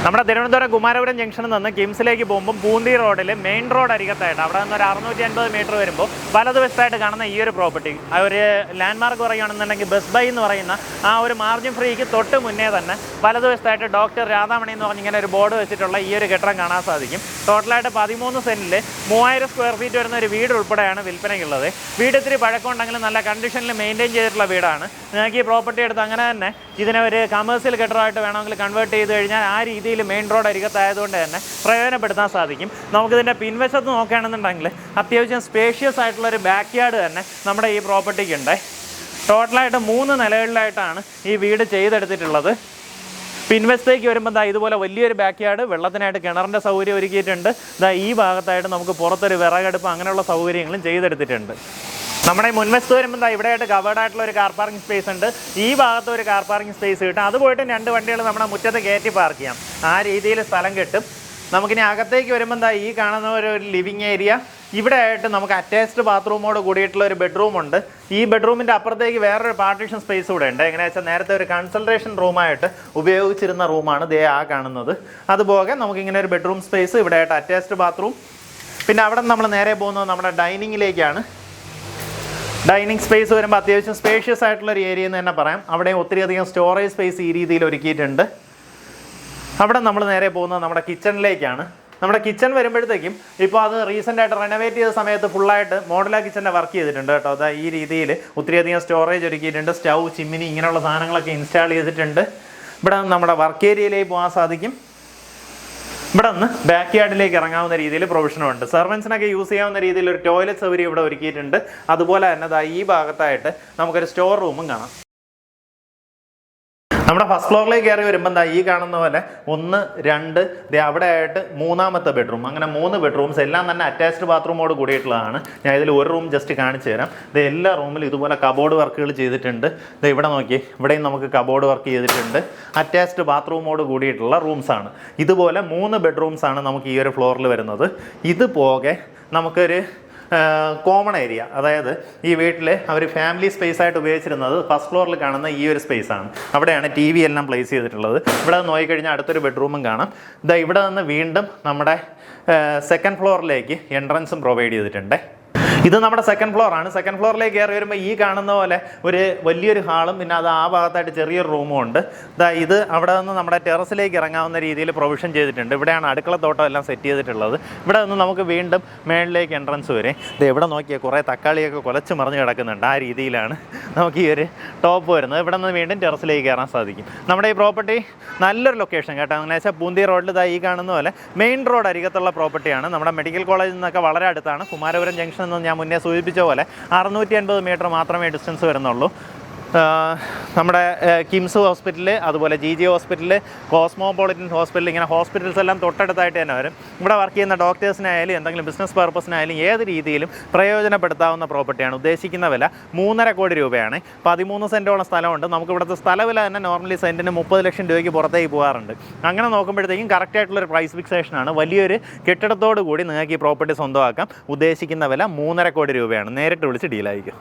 നമ്മുടെ തിരുവനന്തപുരം കുമാരപുരം ജംഗ്ഷനിൽ നിന്ന് കിംസിലേക്ക് പോകുമ്പോൾ പൂന്തി റോഡിൽ മെയിൻ റോഡ് അരികത്തായിട്ട് അവിടെ നിന്ന് ഒരു 650 മീറ്റർ വരുമ്പോൾ വലതുവശത്തായിട്ട് കാണുന്ന ഈ ഒരു പ്രോപ്പർട്ടി ഒരു ലാൻഡ്മാർക്ക് പറയുകയാണെന്നുണ്ടെങ്കിൽ ബസ് ബൈ എന്ന് പറയുന്ന ആ ഒരു മാർജിൻ ഫ്രീക്ക് തൊട്ട് മുന്നേ തന്നെ വലതുവശത്തായിട്ട് ഡോക്ടർ രാധാമണി എന്ന് പറഞ്ഞിങ്ങനെ ഒരു ബോർഡ് വെച്ചിട്ടുള്ള ഈ ഒരു കെട്ടിടം കാണാൻ സാധിക്കും. ടോട്ടലായിട്ട് 13 സെൻറ്റിൽ 3000 സ്ക്വയർ ഫീറ്റ് വരുന്ന ഒരു വീട് ഉൾപ്പെടെയാണ് വിൽപ്പനയ്ക്കുള്ളത്. വീട് ഇത്തിരി പഴക്കമുണ്ടെങ്കിലും നല്ല കണ്ടീഷനിൽ മെയിൻറ്റെയിൻ ചെയ്തിട്ടുള്ള വീടാണ്. നിങ്ങൾക്ക് ഈ പ്രോപ്പർട്ടി എടുത്ത് അങ്ങനെ തന്നെ ഇതിനെ ഒരു കമേഴ്സ്യൽ കെട്ടിടമായിട്ട് വേണമെങ്കിൽ കൺവേർട്ട് ചെയ്ത് കഴിഞ്ഞാൽ ആ രീതിയിൽ മെയിൻ റോഡ് അരികത്തായതുകൊണ്ട് തന്നെ പ്രയോജനപ്പെടുത്താൻ സാധിക്കും. നമുക്കിതിൻ്റെ പിൻവശത്ത് നോക്കുകയാണെന്നുണ്ടെങ്കിൽ അത്യാവശ്യം സ്പേഷ്യസ് ആയിട്ടുള്ളൊരു ബാക്ക് യാർഡ് തന്നെ നമ്മുടെ ഈ പ്രോപ്പർട്ടിക്കുണ്ട്. ടോട്ടലായിട്ട് 3 നിലകളിലായിട്ടാണ് ഈ വീട് ചെയ്തെടുത്തിട്ടുള്ളത്. പിൻവശത്തേക്ക് വരുമ്പോൾ ഇതുപോലെ വലിയൊരു ബാക്ക് യാർഡ്, വെള്ളത്തിനായിട്ട് കിണറിൻ്റെ സൗകര്യം ഒരുക്കിയിട്ടുണ്ട്. ഈ ഭാഗത്തായിട്ട് നമുക്ക് പുറത്തൊരു വിറകടുപ്പ് അങ്ങനെയുള്ള സൗകര്യങ്ങളും ചെയ്തെടുത്തിട്ടുണ്ട്. നമ്മുടെ ഈ മുൻവശത്ത് വരുമ്പോൾ ഇവിടെയായിട്ട് കവേർഡ് ആയിട്ടുള്ള ഒരു കാർ പാർക്കിംഗ് സ്പേസ് ഉണ്ട്. ഈ ഭാഗത്ത് ഒരു കാർ പാർക്കിംഗ് സ്പേസ് കിട്ടും. അത് പോയിട്ട് 2 വണ്ടികൾ നമ്മുടെ മുറ്റത്ത് കയറ്റി പാർക്ക് ചെയ്യാം. ആ രീതിയിൽ സ്ഥലം കിട്ടും. നമുക്കിനി അകത്തേക്ക് വരുമ്പോൾ ഈ കാണുന്ന ഒരു ലിവിങ് ഏരിയ, ഇവിടെ ആയിട്ട് നമുക്ക് അറ്റാച്ച്ഡ് ബാത്റൂമോട് കൂടിയിട്ടുള്ള ഒരു ബെഡ്റൂമുണ്ട്. ഈ ബെഡ്റൂമിൻ്റെ അപ്പുറത്തേക്ക് വേറൊരു പാർട്ടീഷൻ സ്പേസ് കൂടെ ഉണ്ട്. എങ്ങനെയാ വെച്ചാൽ നേരത്തെ ഒരു കൺസൾട്ടേഷൻ റൂമായിട്ട് ഉപയോഗിച്ചിരുന്ന റൂമാണ് ആ കാണുന്നത്. അതുപോലെ നമുക്കിങ്ങനെ ഒരു ബെഡ്റൂം സ്പേസ്, ഇവിടെ ആയിട്ട് അറ്റാച്ച്ഡ് ബാത്റൂം. പിന്നെ അവിടെ നമ്മൾ നേരെ പോകുന്നത് നമ്മുടെ ഡൈനിങ്ങിലേക്കാണ്. ഡൈനിങ് സ്പേസ് വരുമ്പോൾ അത്യാവശ്യം സ്പേഷ്യസ് ആയിട്ടുള്ളൊരു ഏരിയ എന്ന് തന്നെ പറയാം. അവിടെ ഒത്തിരിയധികം സ്റ്റോറേജ് സ്പേസ് ഈ രീതിയിൽ ഒരുക്കിയിട്ടുണ്ട്. അവിടെ നമ്മൾ നേരെ പോകുന്നത് നമ്മുടെ കിച്ചണിലേക്കാണ്. നമ്മുടെ കിച്ചൺ വരുമ്പോഴത്തേക്കും ഇപ്പോൾ അത് റീസെൻ്റായിട്ട് റെനോവേറ്റ് ചെയ്ത സമയത്ത് ഫുള്ളായിട്ട് മോഡുലാർ കിച്ചൻ്റെ വർക്ക് ചെയ്തിട്ടുണ്ട് കേട്ടോ. അതാ ഈ രീതിയിൽ ഒത്തിരിയധികം സ്റ്റോറേജ് ഒരുക്കിയിട്ടുണ്ട്. സ്റ്റൗ, ചിമ്മിനി ഇങ്ങനെയുള്ള സാധനങ്ങളൊക്കെ ഇൻസ്റ്റാൾ ചെയ്തിട്ടുണ്ട്. ഇവിടെ നമ്മുടെ വർക്ക് ഏരിയയിലേക്ക് പോകാൻ സാധിക്കും. ഇവിടെ നിന്ന് ബാക്ക് യാർഡിലേക്ക് ഇറങ്ങാവുന്ന രീതിയിൽ പ്രൊവിഷനുണ്ട്. സെർവൻസിനൊക്കെ യൂസ് ചെയ്യാവുന്ന രീതിയിൽ ഒരു ടോയ്ലറ്റ് സൗകര്യം ഇവിടെ ഒരുക്കിയിട്ടുണ്ട്. അതുപോലെ തന്നെ ഈ ഭാഗത്തായിട്ട് നമുക്കൊരു സ്റ്റോർ റൂമും കാണാം. നമ്മുടെ ഫസ്റ്റ് ഫ്ലോറിലേക്ക് കയറി വരുമ്പോൾ ഈ കാണുന്ന പോലെ 1, 2 അവിടെ ആയിട്ട് 3ാമത്തെ ബെഡ്റൂം, അങ്ങനെ 3 ബെഡ്റൂംസ് എല്ലാം തന്നെ അറ്റാച്ച്ഡ് ബാത്റൂമോട് കൂടിയിട്ടുള്ളതാണ്. ഞാൻ ഇതിൽ ഒരു റൂം ജസ്റ്റ് കാണിച്ചു തരാം. എല്ലാ റൂമിലും ഇതുപോലെ കബോർഡ് വർക്കുകൾ ചെയ്തിട്ടുണ്ട്. ഇവിടെ നോക്കി, ഇവിടെയും നമുക്ക് കബോർഡ് വർക്ക് ചെയ്തിട്ടുണ്ട്. അറ്റാച്ച്ഡ് ബാത്റൂമോട് കൂടിയിട്ടുള്ള റൂംസാണ്. ഇതുപോലെ 3 ബെഡ്റൂംസാണ് നമുക്ക് ഈ ഒരു ഫ്ലോറിൽ വരുന്നത്. ഇതുപോകെ നമുക്കൊരു കോമൺ ഏരിയ, അതായത് ഈ വീട്ടിൽ അവർ ഫാമിലി സ്പേസ് ആയിട്ട് ഉപയോഗിച്ചിരുന്നത് ഫസ്റ്റ് ഫ്ലോറിൽ കാണുന്ന ഈ ഒരു സ്പേസാണ്. അവിടെയാണ് TV എല്ലാം പ്ലേസ് ചെയ്തിട്ടുള്ളത്. ഇവിടെ നോക്കിക്കഴിഞ്ഞാൽ അടുത്തൊരു ബെഡ്റൂമും കാണാം. ഇവിടെ നിന്ന് വീണ്ടും നമ്മുടെ സെക്കൻഡ് ഫ്ലോറിലേക്ക് എൻട്രൻസും പ്രൊവൈഡ് ചെയ്തിട്ടുണ്ട്. ഇത് നമ്മുടെ സെക്കൻഡ് ഫ്ലോറാണ്. സെക്കൻഡ് ഫ്ലോറിലേക്ക് കയറി വരുമ്പോൾ ഈ കാണുന്ന പോലെ ഒരു വലിയൊരു ഹാളും പിന്നെ അത് ആ ഭാഗത്തായിട്ട് ചെറിയൊരു റൂമും ഉണ്ട്. ഇത് അവിടെ നിന്ന് നമ്മുടെ ടെറസിലേക്ക് ഇറങ്ങാവുന്ന രീതിയിൽ പ്രൊവിഷൻ ചെയ്തിട്ടുണ്ട്. ഇവിടെയാണ് അടുക്കളത്തോട്ടം എല്ലാം സെറ്റ് ചെയ്തിട്ടുള്ളത്. ഇവിടെ നിന്ന് നമുക്ക് വീണ്ടും മേളിലേക്ക് എൻട്രൻസ് വരും. ഇവിടെ നോക്കിയാൽ കുറേ തക്കാളിയൊക്കെ കുലച്ച് മറിഞ്ഞ് കിടക്കുന്നുണ്ട്. ആ രീതിയിലാണ് നമുക്ക് ഈ ഒരു ടോപ്പ് വരുന്നത്. ഇവിടെ നിന്ന് വീണ്ടും ടെറസിലേക്ക് കയറാൻ സാധിക്കും. നമ്മുടെ ഈ പ്രോപ്പർട്ടി നല്ലൊരു ലൊക്കേഷൻ കേട്ടോ. അങ്ങനെ വെച്ചാൽ പൂന്തി റോഡിൽ ഈ കാണുന്ന പോലെ മെയിൻ റോഡ് അരികത്തുള്ള പ്രോപ്പർട്ടിയാണ്. നമ്മുടെ മെഡിക്കൽ കോളേജിൽ നിന്നൊക്കെ വളരെ അടുത്താണ്. കുമാരപുരം ജംഗ്ഷനിൽ നിന്ന് ഞാൻ മുന്നേ സൂചിപ്പിച്ച പോലെ 650 മീറ്റർ മാത്രമേ ഡിസ്റ്റൻസ് വരുന്നുള്ളൂ. നമ്മുടെ കിംസ് ഹോസ്പിറ്റൽ, അതുപോലെ GG ഹോസ്പിറ്റൽ, കോസ്മോപൊളിറ്റൻ ഹോസ്പിറ്റൽ, ഇങ്ങനെ ഹോസ്പിറ്റൽസ് എല്ലാം തൊട്ടടുത്തായിട്ട് തന്നെ വരും. ഇവിടെ വർക്ക് ചെയ്യുന്ന ഡോക്ടേഴ്സിനായാലും എന്തെങ്കിലും ബിസിനസ് പർപ്പസിനായാലും ഏത് രീതിയിലും പ്രയോജനപ്പെടുത്താവുന്ന പ്രോപ്പർട്ടിയാണ്. ഉദ്ദേശിക്കുന്ന വില 3.5 കോടി രൂപയാണ്. 13 സെൻറ്റോളം സ്ഥലമുണ്ട്. നമുക്ക് ഇവിടുത്തെ സ്ഥലവില തന്നെ നോർമലി സെൻറ്റിന് 30 ലക്ഷം രൂപയ്ക്ക് പുറത്തേക്ക് പോകാറുണ്ട്. അങ്ങനെ നോക്കുമ്പോഴത്തേക്കും കറക്റ്റായിട്ടുള്ളൊരു പ്രൈസ് ഫിക്സേഷനാണ്. വലിയൊരു കെട്ടിടത്തോടു കൂടി നിങ്ങൾക്ക് ഈ പ്രോപ്പർട്ടി സ്വന്തമാക്കാം. ഉദ്ദേശിക്കുന്ന വില 3.5 കോടി രൂപയാണ്. നേരിട്ട് വിളിച്ച് ഡീലായിരിക്കും.